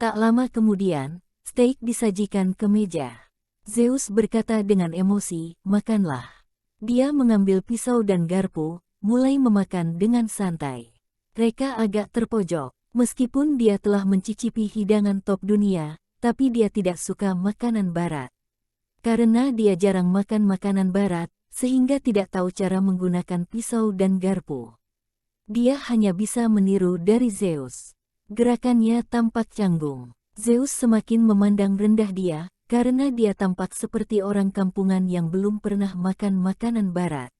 Tak lama kemudian, steak disajikan ke meja. Zeus berkata dengan emosi, "Makanlah." Dia mengambil pisau dan garpu, mulai memakan dengan santai. Reka agak terpojok. Meskipun dia telah mencicipi hidangan top dunia, tapi dia tidak suka makanan barat. Karena dia jarang makan makanan barat, sehingga tidak tahu cara menggunakan pisau dan garpu. Dia hanya bisa meniru dari Zeus. Gerakannya tampak canggung. Zeus semakin memandang rendah dia, karena dia tampak seperti orang kampungan yang belum pernah makan makanan barat.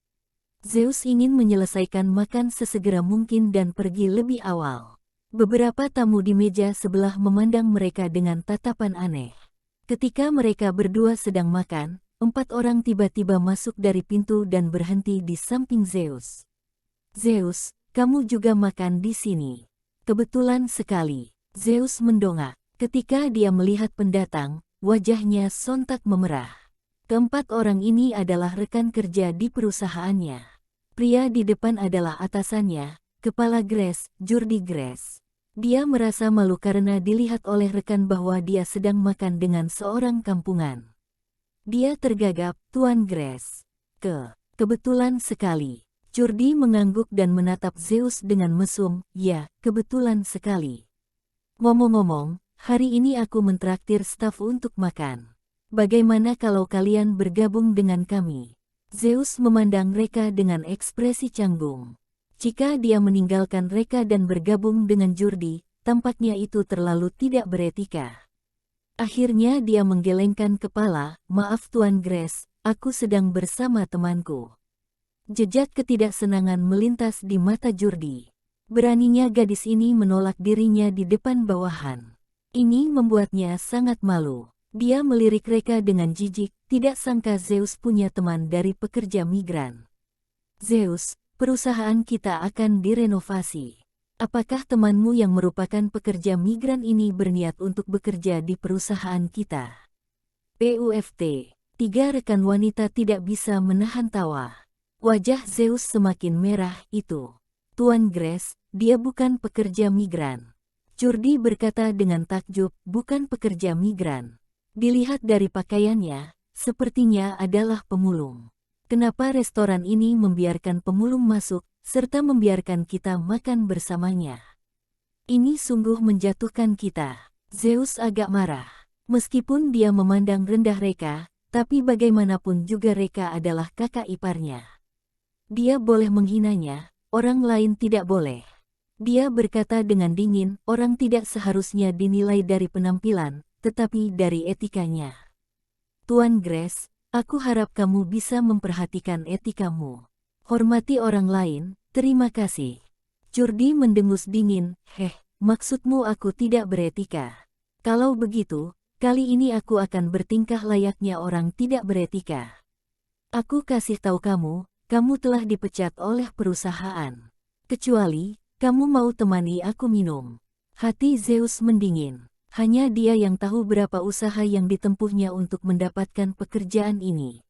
Zeus ingin menyelesaikan makan sesegera mungkin dan pergi lebih awal. Beberapa tamu di meja sebelah memandang mereka dengan tatapan aneh. Ketika mereka berdua sedang makan, 4 orang tiba-tiba masuk dari pintu dan berhenti di samping Zeus. "Zeus, kamu juga makan di sini." "Kebetulan sekali." Zeus mendongak. Ketika dia melihat pendatang, wajahnya sontak memerah. Keempat orang ini adalah rekan kerja di perusahaannya. Pria di depan adalah atasannya, kepala Grace, Jordi Grace. Dia merasa malu karena dilihat oleh rekan bahwa dia sedang makan dengan seorang kampungan. Dia tergagap, "Tuan Grace." Kebetulan sekali." Jordi mengangguk dan menatap Zeus dengan mesum, "Ya, kebetulan sekali. Ngomong-ngomong, hari ini aku mentraktir staf untuk makan. Bagaimana kalau kalian bergabung dengan kami?" Zeus memandang Reka dengan ekspresi canggung. Jika dia meninggalkan Reka dan bergabung dengan Jordi, tampaknya itu terlalu tidak beretika. Akhirnya dia menggelengkan kepala, "Maaf Tuan Grace, aku sedang bersama temanku." Jejak ketidaksenangan melintas di mata Jordi. Beraninya gadis ini menolak dirinya di depan bawahan. Ini membuatnya sangat malu. Dia melirik Reka dengan jijik, tidak sangka Zeus punya teman dari pekerja migran. "Zeus, perusahaan kita akan direnovasi. Apakah temanmu yang merupakan pekerja migran ini berniat untuk bekerja di perusahaan kita?" PUFT. 3 rekan wanita tidak bisa menahan tawa. Wajah Zeus semakin merah. "Itu, Tuan Grace, dia bukan pekerja migran." Jordi berkata dengan takjub, "Bukan pekerja migran. Dilihat dari pakaiannya, sepertinya adalah pemulung. Kenapa restoran ini membiarkan pemulung masuk, serta membiarkan kita makan bersamanya? Ini sungguh menjatuhkan kita." Zeus agak marah. Meskipun dia memandang rendah Reka, tapi bagaimanapun juga Reka adalah kakak iparnya. Dia boleh menghinanya, orang lain tidak boleh. Dia berkata dengan dingin, "Orang tidak seharusnya dinilai dari penampilan, tetapi dari etikanya. Tuan Grace, aku harap kamu bisa memperhatikan etikamu. Hormati orang lain, terima kasih." Jordi mendengus dingin, maksudmu aku tidak beretika? Kalau begitu, kali ini aku akan bertingkah layaknya orang tidak beretika. Aku kasih tahu kamu telah dipecat oleh perusahaan. Kecuali, kamu mau temani aku minum." Hati Zeus mendingin. Hanya dia yang tahu berapa usaha yang ditempuhnya untuk mendapatkan pekerjaan ini.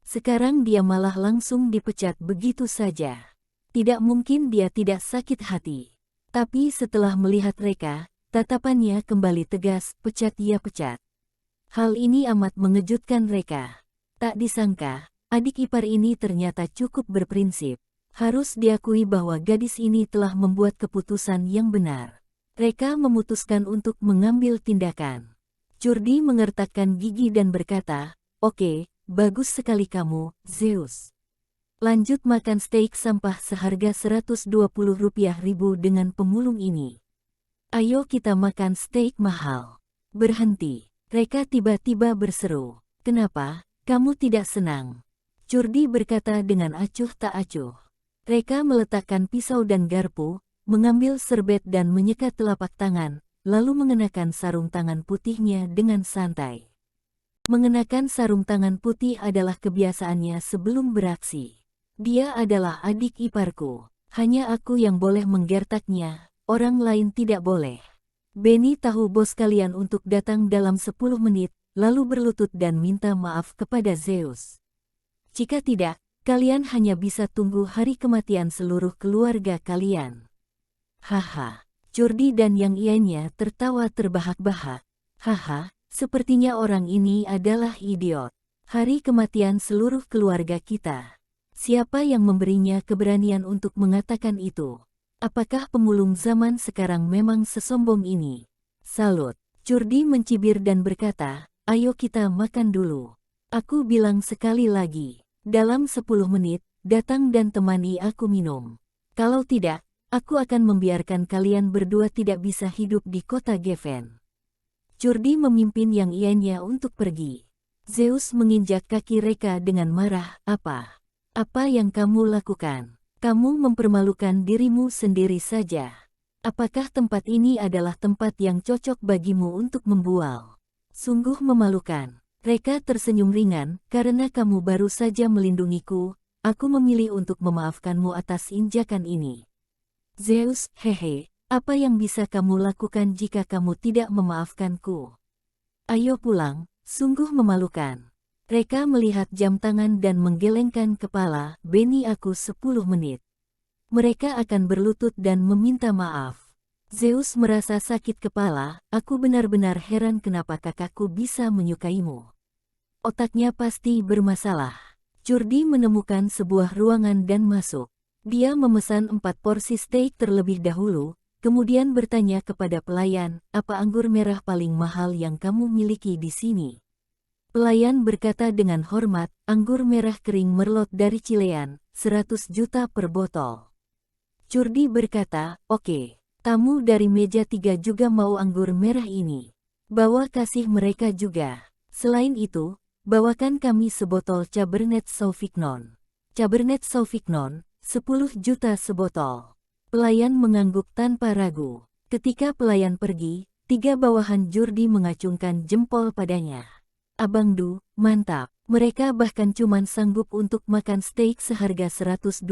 Sekarang dia malah langsung dipecat begitu saja. Tidak mungkin dia tidak sakit hati. Tapi setelah melihat Reka, tatapannya kembali tegas, "Pecat ya pecat." Hal ini amat mengejutkan Reka. Tak disangka, adik ipar ini ternyata cukup berprinsip. Harus diakui bahwa gadis ini telah membuat keputusan yang benar. Reka memutuskan untuk mengambil tindakan. Jordi mengertakkan gigi dan berkata, "Oke, bagus sekali kamu, Zeus. Lanjut makan steak sampah seharga Rp120.000 dengan pemulung ini. Ayo kita makan steak mahal." "Berhenti." Reka tiba-tiba berseru. "Kenapa, kamu tidak senang?" Jordi berkata dengan acuh tak acuh. Reka meletakkan pisau dan garpu, mengambil serbet dan menyekat telapak tangan, lalu mengenakan sarung tangan putihnya dengan santai. Mengenakan sarung tangan putih adalah kebiasaannya sebelum beraksi. "Dia adalah adik iparku. Hanya aku yang boleh menggertaknya, orang lain tidak boleh. Benny tahu bos kalian untuk datang dalam 10 menit, lalu berlutut dan minta maaf kepada Zeus. Jika tidak, kalian hanya bisa tunggu hari kematian seluruh keluarga kalian." "Haha." Curdi dan yang lainnya tertawa terbahak-bahak. Haha, sepertinya orang ini adalah idiot. Hari kematian seluruh keluarga kita. Siapa yang memberinya keberanian untuk mengatakan itu? Apakah pemulung zaman sekarang memang sesombong ini? Salut. Curdi mencibir dan berkata, ayo kita makan dulu. Aku bilang sekali lagi, dalam 10 menit, datang dan temani aku minum. Kalau tidak, aku akan membiarkan kalian berdua tidak bisa hidup di kota Geffen. Curdi memimpin yang lainnya untuk pergi. Zeus menginjak kaki Reka dengan marah, apa? Apa yang kamu lakukan? Kamu mempermalukan dirimu sendiri saja. Apakah tempat ini adalah tempat yang cocok bagimu untuk membual? Sungguh memalukan. Reka tersenyum ringan, karena kamu baru saja melindungiku, aku memilih untuk memaafkanmu atas injakan ini. Zeus, hehe, apa yang bisa kamu lakukan jika kamu tidak memaafkanku? Ayo pulang. Sungguh memalukan. Reka melihat jam tangan dan menggelengkan kepala, beni aku 10 menit. Mereka akan berlutut dan meminta maaf. Zeus merasa sakit kepala, aku benar-benar heran kenapa kakakku bisa menyukaimu. Otaknya pasti bermasalah. Curdi menemukan sebuah ruangan dan masuk. Dia memesan 4 porsi steak terlebih dahulu, kemudian bertanya kepada pelayan, apa anggur merah paling mahal yang kamu miliki di sini? Pelayan berkata dengan hormat, anggur merah kering merlot dari Chilean, 100 juta per botol. Curdi berkata, oke, tamu dari meja 3 juga mau anggur merah ini. Bawa kasih mereka juga. Selain itu, bawakan kami sebotol Cabernet Sauvignon. Cabernet Sauvignon, 10 juta sebotol. Pelayan mengangguk tanpa ragu. Ketika pelayan pergi, 3 bawahan Curdi mengacungkan jempol padanya. Abang Du, mantap. Mereka bahkan cuman sanggup untuk makan steak seharga 120.000.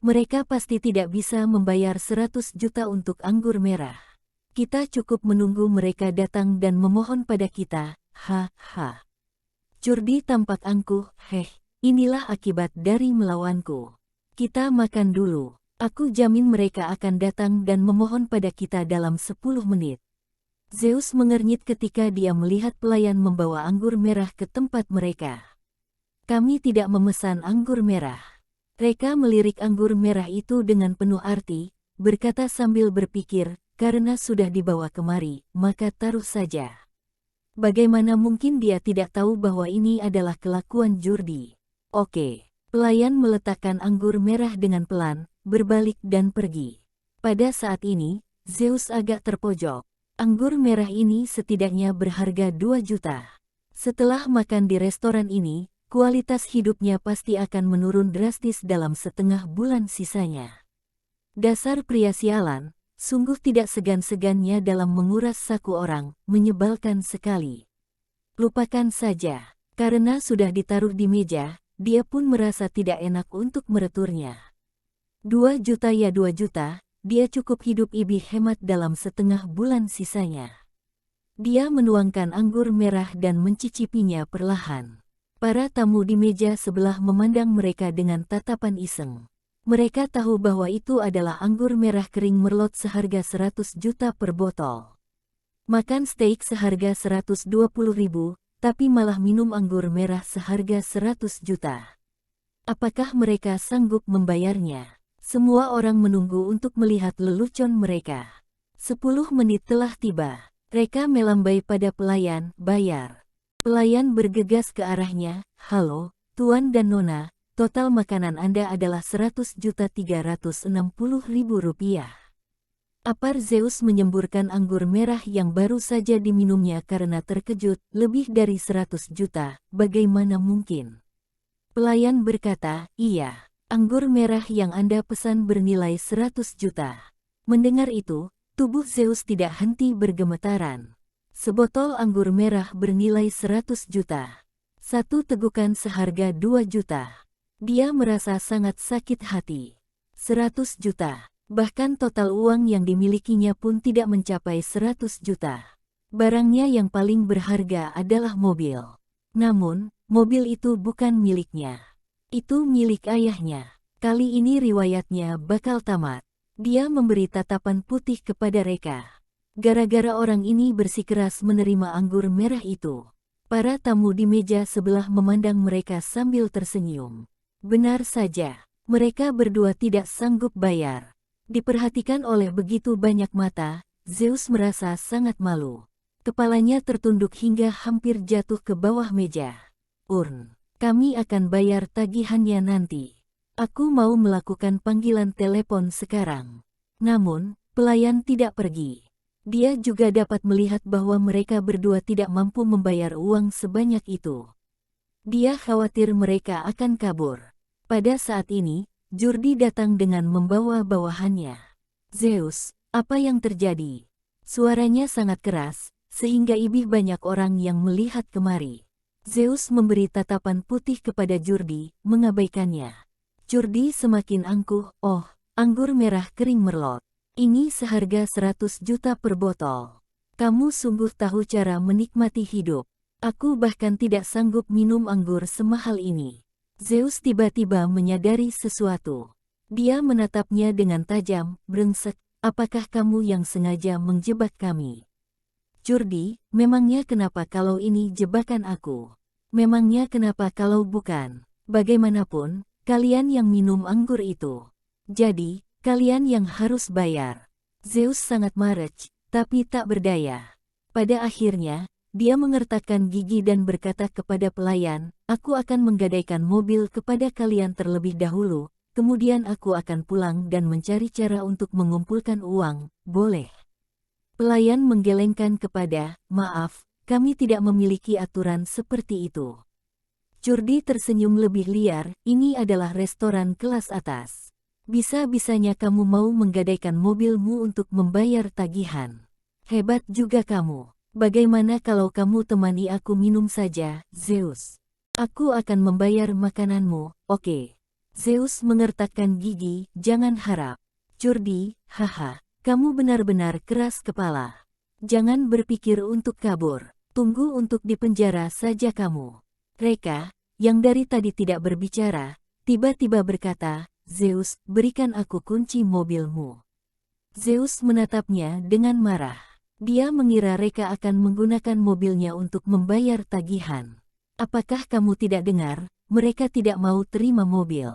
Mereka pasti tidak bisa membayar 100 juta untuk anggur merah. Kita cukup menunggu mereka datang dan memohon pada kita, ha. Curdi tampak angkuh, inilah akibat dari melawanku. Kita makan dulu. Aku jamin mereka akan datang dan memohon pada kita dalam 10 menit. Zeus mengernyit ketika dia melihat pelayan membawa anggur merah ke tempat mereka. Kami tidak memesan anggur merah. Reka melirik anggur merah itu dengan penuh arti, berkata sambil berpikir, karena sudah dibawa kemari, maka taruh saja. Bagaimana mungkin dia tidak tahu bahwa ini adalah kelakuan Curdi? Oke. Pelayan meletakkan anggur merah dengan pelan, berbalik dan pergi. Pada saat ini, Zeus agak terpojok. Anggur merah ini setidaknya berharga 2 juta. Setelah makan di restoran ini, kualitas hidupnya pasti akan menurun drastis dalam setengah bulan sisanya. Dasar pria sialan, sungguh tidak segan-segannya dalam menguras saku orang, menyebalkan sekali. Lupakan saja, karena sudah ditaruh di meja, dia pun merasa tidak enak untuk mereturnya. 2 juta ya 2 juta, dia cukup hidup lebih hemat dalam setengah bulan sisanya. Dia menuangkan anggur merah dan mencicipinya perlahan. Para tamu di meja sebelah memandang mereka dengan tatapan iseng. Mereka tahu bahwa itu adalah anggur merah kering merlot seharga 100 juta per botol. Makan steak seharga 120.000, tapi malah minum anggur merah seharga 100 juta. Apakah mereka sanggup membayarnya? Semua orang menunggu untuk melihat lelucon mereka. 10 menit telah tiba. Reka melambai pada pelayan, bayar. Pelayan bergegas ke arahnya, halo, Tuan dan Nona, total makanan Anda adalah 100.360.000 rupiah. Apar Zeus menyemburkan anggur merah yang baru saja diminumnya karena terkejut, lebih dari 100 juta, bagaimana mungkin? Pelayan berkata, iya, anggur merah yang Anda pesan bernilai 100 juta. Mendengar itu, tubuh Zeus tidak henti bergemetaran. Sebotol anggur merah bernilai 100 juta. Satu tegukan seharga 2 juta. Dia merasa sangat sakit hati. 100 juta. Bahkan total uang yang dimilikinya pun tidak mencapai 100 juta. Barangnya yang paling berharga adalah mobil. Namun, mobil itu bukan miliknya. Itu milik ayahnya. Kali ini riwayatnya bakal tamat. Dia memberi tatapan putih kepada Reka. Gara-gara orang ini bersikeras menerima anggur merah itu. Para tamu di meja sebelah memandang mereka sambil tersenyum. Benar saja, mereka berdua tidak sanggup bayar. Diperhatikan oleh begitu banyak mata, Zeus merasa sangat malu. Kepalanya tertunduk hingga hampir jatuh ke bawah meja. Kami akan bayar tagihannya nanti. Aku mau melakukan panggilan telepon sekarang. Namun, pelayan tidak pergi. Dia juga dapat melihat bahwa mereka berdua tidak mampu membayar uang sebanyak itu. Dia khawatir mereka akan kabur. Pada saat ini, Jordi datang dengan membawa bawahannya. Zeus, apa yang terjadi? Suaranya sangat keras, sehingga ibih banyak orang yang melihat kemari. Zeus memberi tatapan putih kepada Jordi, mengabaikannya. Jordi semakin angkuh, oh, anggur merah kering merlot. Ini seharga 100 juta per botol. Kamu sungguh tahu cara menikmati hidup. Aku bahkan tidak sanggup minum anggur semahal ini. Zeus tiba-tiba menyadari sesuatu. Dia menatapnya dengan tajam, brengsek, apakah kamu yang sengaja menjebak kami? Jordi, memangnya kenapa kalau ini jebakan aku? Memangnya kenapa kalau bukan? Bagaimanapun, kalian yang minum anggur itu. Jadi, kalian yang harus bayar. Zeus sangat marah, tapi tak berdaya. Pada akhirnya, dia mengertakkan gigi dan berkata kepada pelayan, aku akan menggadaikan mobil kepada kalian terlebih dahulu, kemudian aku akan pulang dan mencari cara untuk mengumpulkan uang, boleh? Pelayan menggelengkan kepada, maaf, kami tidak memiliki aturan seperti itu. Jordi tersenyum lebih liar, ini adalah restoran kelas atas. Bisa-bisanya kamu mau menggadaikan mobilmu untuk membayar tagihan. Hebat juga kamu. Bagaimana kalau kamu temani aku minum saja, Zeus? Aku akan membayar makananmu, oke? Zeus mengertakkan gigi, jangan harap. Jordi, haha, kamu benar-benar keras kepala. Jangan berpikir untuk kabur. Tunggu untuk dipenjara saja kamu. Reka, yang dari tadi tidak berbicara, tiba-tiba berkata, Zeus, berikan aku kunci mobilmu. Zeus menatapnya dengan marah. Dia mengira Reka akan menggunakan mobilnya untuk membayar tagihan. Apakah kamu tidak dengar? Mereka tidak mau terima mobil.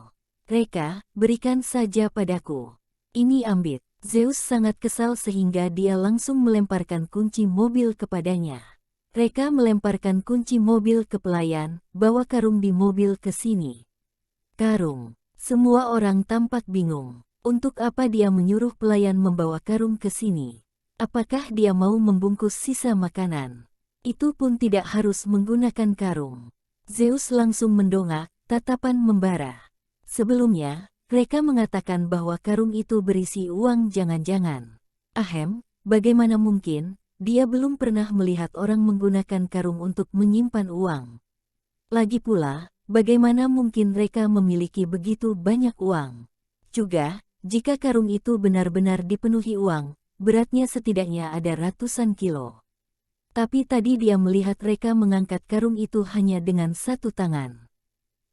Reka, berikan saja padaku. Ini ambit. Zeus sangat kesal sehingga dia langsung melemparkan kunci mobil kepadanya. Reka melemparkan kunci mobil ke pelayan, bawa karung di mobil ke sini. Karung. Semua orang tampak bingung. Untuk apa dia menyuruh pelayan membawa karung ke sini? Apakah dia mau membungkus sisa makanan? Itu pun tidak harus menggunakan karung. Zeus langsung mendongak, tatapan membara. Sebelumnya, Reka mengatakan bahwa karung itu berisi uang jangan-jangan. Ahem, bagaimana mungkin? Dia belum pernah melihat orang menggunakan karung untuk menyimpan uang. Lagi pula, bagaimana mungkin Reka memiliki begitu banyak uang? Juga, jika karung itu benar-benar dipenuhi uang, beratnya setidaknya ada ratusan kilo. Tapi tadi dia melihat Reka mengangkat karung itu hanya dengan satu tangan.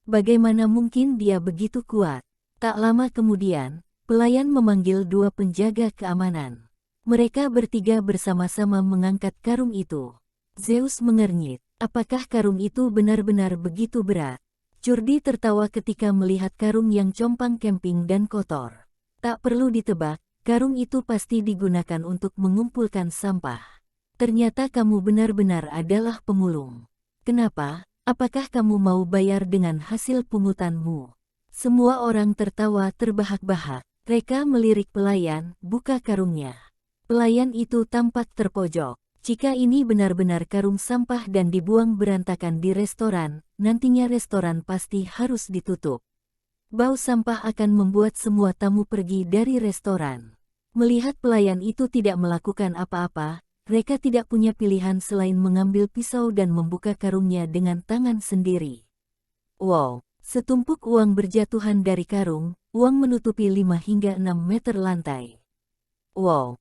Bagaimana mungkin dia begitu kuat? Tak lama kemudian, pelayan memanggil dua penjaga keamanan. Mereka bertiga bersama-sama mengangkat karung itu. Zeus mengernyit. Apakah karung itu benar-benar begitu berat? Jordi tertawa ketika melihat karung yang compang camping dan kotor. Tak perlu ditebak, karung itu pasti digunakan untuk mengumpulkan sampah. Ternyata kamu benar-benar adalah pemulung. Kenapa? Apakah kamu mau bayar dengan hasil pungutanmu? Semua orang tertawa terbahak-bahak. Reka melirik pelayan, buka karungnya. Pelayan itu tampak terpojok. Jika ini benar-benar karung sampah dan dibuang berantakan di restoran, nantinya restoran pasti harus ditutup. Bau sampah akan membuat semua tamu pergi dari restoran. Melihat pelayan itu tidak melakukan apa-apa, Reka tidak punya pilihan selain mengambil pisau dan membuka karungnya dengan tangan sendiri. Wow, setumpuk uang berjatuhan dari karung, uang menutupi 5 hingga 6 meter lantai. Wow.